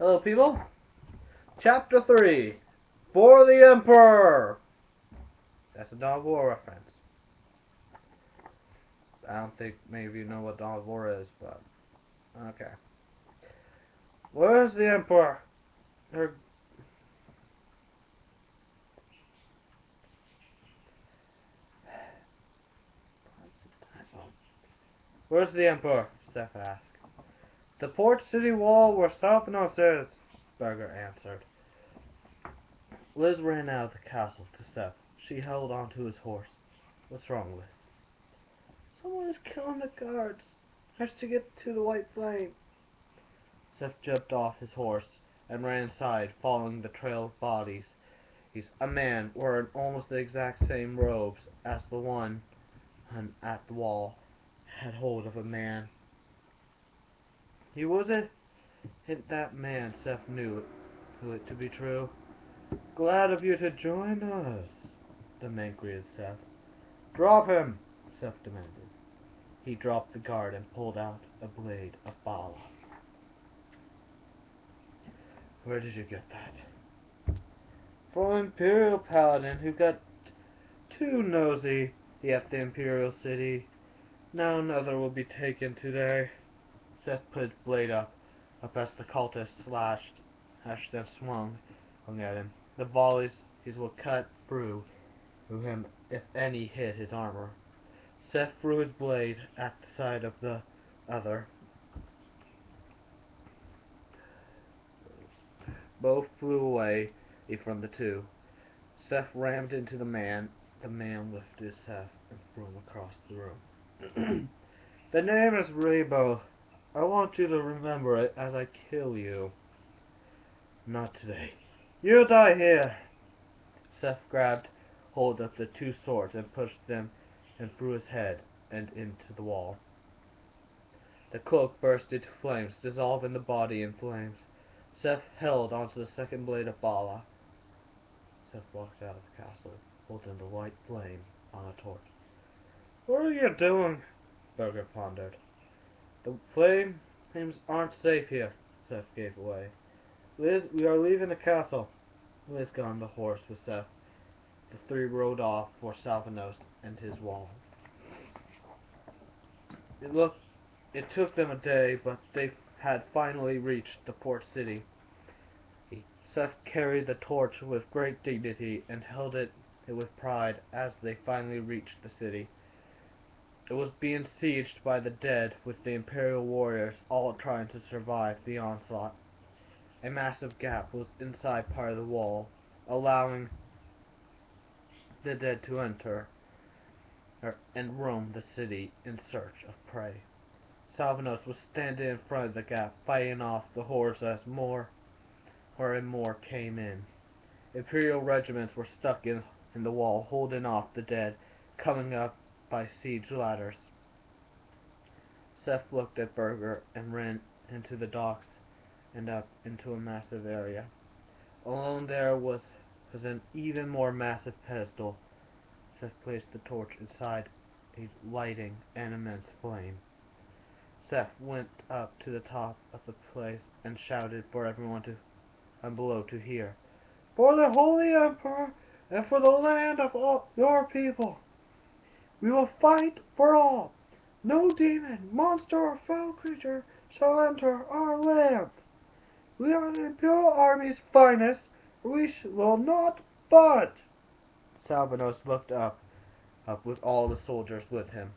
Hello, people. Chapter 3. For the Emperor. That's a Dawn of War reference. I don't think many of you know what Dawn of War is, but okay. Where's the Emperor? Her... Where's the Emperor? Seph asked. The port city wall where Salvanos is, Berger answered. Liz ran out of the castle to Seph. She held onto his horse. What's wrong, Liz? Someone is killing the guards. Has to get to the White Flame. Seph jumped off his horse and ran inside, following the trail of bodies. He's a man wearing almost the exact same robes as the one at the wall had hold of a man. He wasn't that man. Seph knew it to be true. Glad of you to join us, the man greeted Seph. Drop him, Seph demanded. He dropped the guard and pulled out a blade of Bala. Where did you get that? From an Imperial paladin who got too nosy at the Imperial city. Now another will be taken today. Seph put his blade up as the cultist slashed and swung at him. The volleys will cut through him if any hit his armor. Seph threw his blade at the side of the other. Both flew away from the two. Seph rammed into the man. The man lifted Seph and threw him across the room. The name is Rebo. I want you to remember it as I kill you. Not today. You die here. Seph grabbed hold of the two swords and pushed them and through his head and into the wall. The cloak burst into flames, dissolving the body in flames. Seph held onto the second blade of Bala. Seph walked out of the castle, holding the white flame on a torch. What are you doing? Berger pondered. The flames aren't safe here, Seph gave away. Liz, we are leaving the castle. Liz got on the horse with Seph. The three rode off for Salvanos and his wall. It took them a day, but they had finally reached the port city. Seph carried the torch with great dignity and held it with pride as they finally reached the city. It was being sieged by the dead, with the Imperial warriors all trying to survive the onslaught. A massive gap was inside part of the wall, allowing the dead to enter and roam the city in search of prey. Salvanos was standing in front of the gap, fighting off the hordes as more and more came in. Imperial regiments were stuck in the wall, holding off the dead, coming up by siege ladders. Seph looked at Berger and ran into the docks and up into a massive area. Alone there was an even more massive pedestal. Seph placed the torch inside, lighting an immense flame. Seph went up to the top of the place and shouted for everyone below to hear. For the Holy Emperor and for the land of all your people, we will fight for all. No demon, monster, or foul creature shall enter our land. We are the Imperial Army's finest. We will not budge. Salvanos looked up with all the soldiers with him.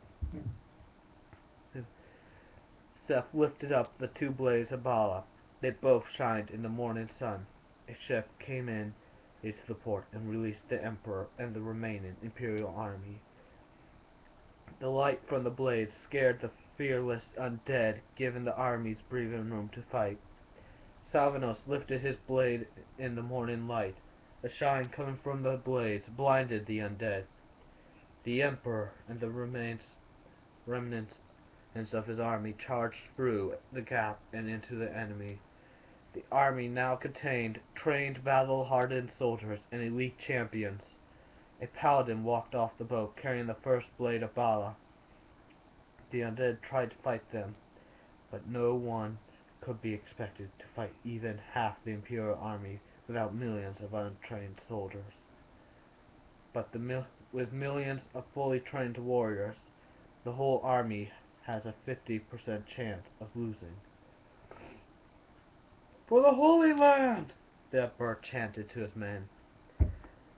Seph lifted up the two blades of Bala. They both shined in the morning sun. A ship came into the port and released the Emperor and the remaining Imperial army. The light from the blades scared the fearless undead, giving the armies breathing room to fight. Salvanos lifted his blade in the morning light. The shine coming from the blades blinded the undead. The Emperor and the remnants of his army charged through the gap and into the enemy. The army now contained trained, battle-hardened soldiers and elite champions. A paladin walked off the boat carrying the first blade of Bala. The undead tried to fight them, but no one could be expected to fight even half the Imperial army without millions of untrained soldiers. But with millions of fully trained warriors, the whole army has a 50% chance of losing. "For the Holy Land!" the Emperor chanted to his men.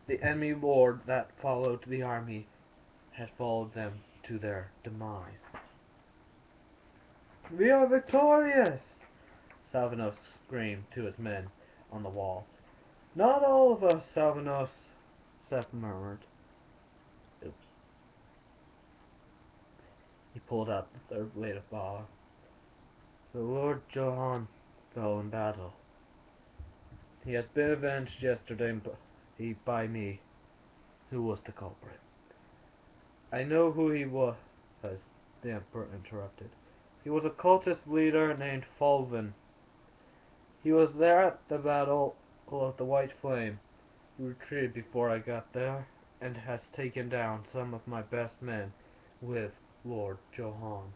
The enemy lord that followed the army had followed them to their demise. "We are victorious!" Salvanos screamed to his men on the walls. "Not all of us, Salvanos," Seph murmured. Oops. He pulled out the third blade of Bala. "So Lord Johann fell in battle. He has been avenged yesterday by me. Who was the culprit?" "I know who he was," the Emperor interrupted. "He was a cultist leader named Fulvin. He was there at the battle of the White Flame. He retreated before I got there, and has taken down some of my best men with Lord Johann.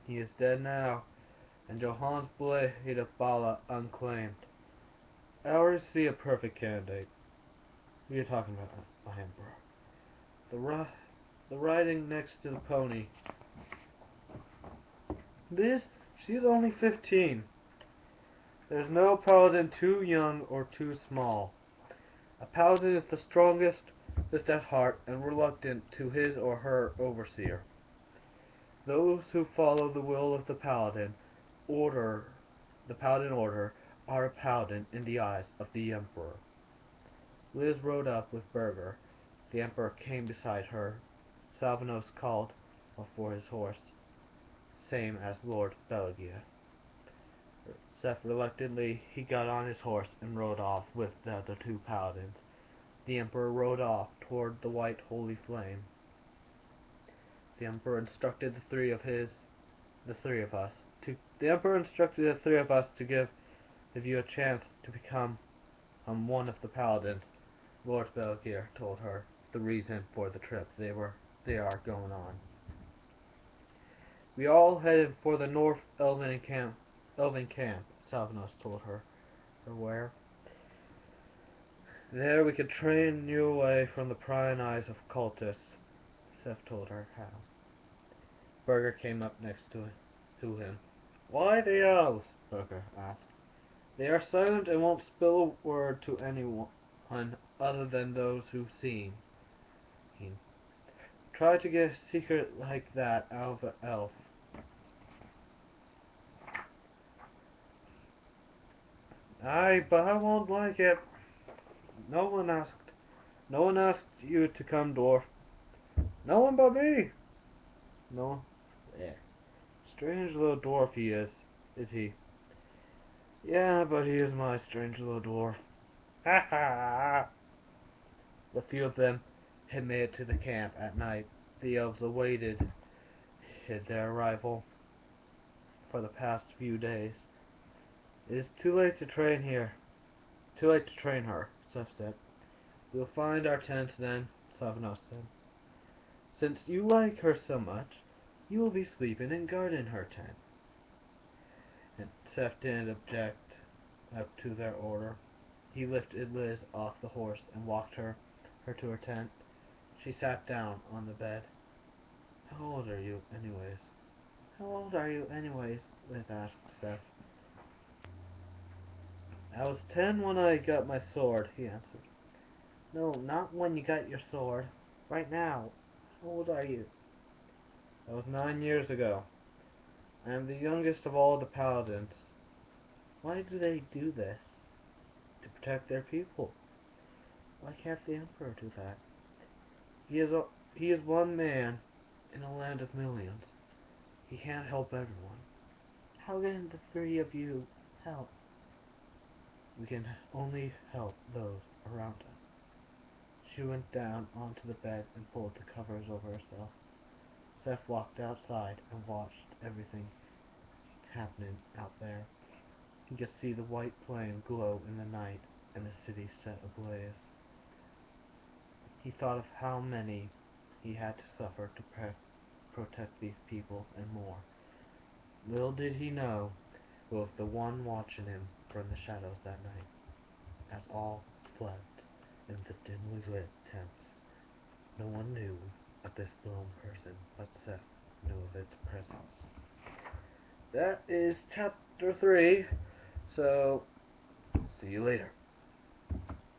He is dead now, and Johann's blade of Bala unclaimed. I already see a perfect candidate." "What are you talking about, my Emperor?" The riding next to the pony. She's only 15. There's no paladin too young or too small. A paladin is the strongest at heart and reluctant to his or her overseer. Those who follow the will of the paladin order, are a paladin in the eyes of the Emperor." Liz rode up with Burger. The Emperor came beside her. Salvanos called for his horse, same as Lord Belgia. Seph reluctantly he got on his horse and rode off with the other two paladins. The Emperor rode off toward the white holy flame. The Emperor instructed the three of us to give you a chance to become one of the paladins. Lord Belgier told her the reason for the trip they are going on. "We all headed for the North Elven camp, Salvanos told her where. "There we could train you away from the prying eyes of cultists," Seph told her how. Burger came up next to him. "Why the elves?" Burger asked. "They are silent and won't spill a word to anyone other than those who've seen. Try to get a secret like that out of an elf." "Aye, but I won't like it. No one asked you to come, dwarf." "No one but me." "No. Yeah. Strange little dwarf he is he?" "Yeah, but he is my strange little dwarf." "Ha ha!" The few of them had made it to the camp at night. The elves awaited their arrival for the past few days. "It is too late to train here. Too late to train her," Seph said. "We'll find our tent then," Salvanos said. "Since you like her so much, you will be sleeping and guarding her tent." And Seph didn't object up to their order. He lifted Liz off the horse and walked her to her tent. She sat down on the bed. "How old are you, anyways?" Liz asked Seph. "I was 10 when I got my sword," he answered. "No, not when you got your sword. Right now. How old are you?" "That was 9 years ago. I am the youngest of all the paladins." "Why do they do this?" "To protect their people." "Why can't the Emperor do that?" He is one man in a land of millions. He can't help everyone." "How can the three of you help?" "We can only help those around us." She went down onto the bed and pulled the covers over herself. Seph walked outside and watched everything happening out there. He could see the white flame glow in the night and the city set ablaze. He thought of how many he had to suffer to protect these people and more. Little did he know both the one watching him from the shadows that night, as all slept in the dimly lit tents. No one knew of this lone person, but Seth knew of its presence. That is chapter 3, so see you later.